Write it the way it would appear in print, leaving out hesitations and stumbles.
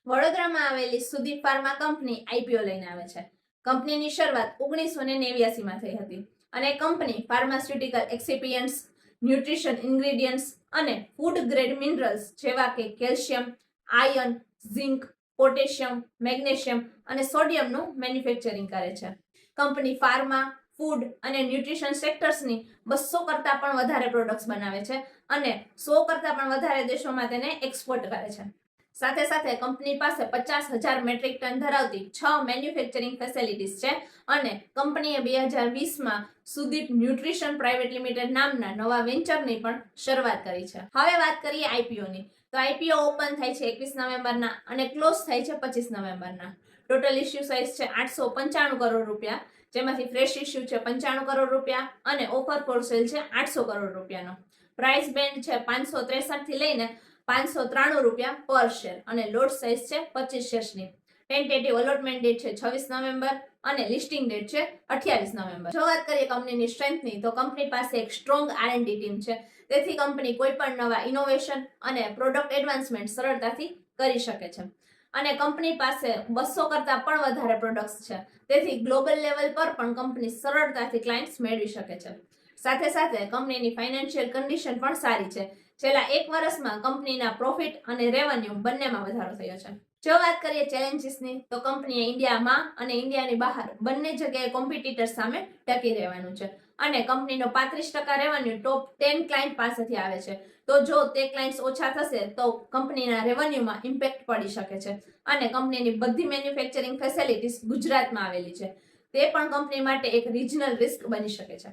વડોદરામાં આવેલી Sudeep pharma company IPO લઈને આવે છે. કંપનીની શરૂઆત 1989 માં થઈ હતી અને કંપની ફાર્માસ્યુટિકલ એક્સિપિયન્ટ્સ, ન્યુટ્રિશન ઇન્ગ્રેડિયન્ટ્સ અને ફૂડ ગ્રેડ મિનરલ્સ જેવા કે calcium, iron, zinc, potassium, magnesium અને સોડિયમનું મેન્યુફેક્ચરિંગ કરે છે. કંપની ફાર્મા, ફૂડ અને ન્યુટ્રિશન સેક્ટર્સની 200 કરતા પણ વધારે પ્રોડક્ટ્સ બનાવે છે અને 100 કરતા પણ વધારે દેશોમાં તેને એક્સપોર્ટ કરે છે. સાથે સાથે કંપની પાસે 50,000 મેટ્રિક ટન ધરાવતી 6 મેન્યુફેક્ચરિંગ ફેસિલિટીઝ છે અને કંપનીએ 2020માં સુદીપ ન્યુટ્રિશન પ્રાઇવેટ લિમિટેડ નામના નવા વેન્ચરની પણ શરૂઆત કરી છે. હવે વાત કરીએ આઈપીઓની. તો આઈપીઓ ઓપન થાય છે 21 નવેમ્બરના અને ક્લોઝ થાય છે 25 નવેમ્બરના. ટોટલ ઇશ્યુ સાઇઝ છે 895 કરોડ રૂપિયા, જેમાંથી ફ્રેશ ઇશ્યુ છે 95 કરોડ રૂપિયા અને ઓફર ફોર સેલ છે 800 કરોડ રૂપિયાનો. પ્રાઇસ બેન્ડ છે 563 થી લઈને 593 રૂપિયા પર શેર અને લોટ સાઇઝ છે 25 શેર્સની. ટેન્ટેટિવ અલોટમેન્ટ ડેટ છે 26 નવેમ્બર અને લિસ્ટિંગ ડેટ છે 28 નવેમ્બર. જો વાત કરીએ કંપનીની સ્ટ્રેન્થની, તો કંપની પાસે એક સ્ટ્રોંગ R&D ટીમ છે. તેથી કંપની કોઈ પણ નવા ઇનોવેશન અને પ્રોડક્ટ એડવાન્સમેન્ટ સરળતાથી કરી શકે છે અને કંપની પાસે 200 કરતા પણ વધારે પ્રોડક્ટ્સ છે. તેથી ગ્લોબલ લેવલ પર પણ કંપની સરળતાથી ક્લાયન્ટ્સ મેળવી શકે છે. સાથે સાથે કંપનીની ફાઇનાન્શિયલ કન્ડિશન પણ સારી છે. છેલ્લા 1 વર્ષમાં કંપનીના પ્રોફિટ અને રેવન્યુ બંનેમાં વધારો થયો છે. જો વાત કરીએ ચેલેન્જીસની, તો કંપનીએ ઇન્ડિયામાં અને ઇન્ડિયાની બહાર બંને જગ્યાએ કોમ્પિટિટર્સ સામે ટકી રહેવાનું છે અને કંપનીનો 35% રેવન્યુ ટોપ 10 ક્લાયન્ટ પાસેથી આવે છે. તો જો તે ક્લાયન્ટ્સ ઓછા થશે તો કંપનીના રેવન્યુમાં ઇમ્પેક્ટ પડી શકે છે અને કંપનીની બધી મેન્યુફેક્ચરિંગ ફેસિલિટીઝ ગુજરાતમાં આવેલી છે. તે પણ કંપની માટે એક રિજનલ રિસ્ક બની શકે છે.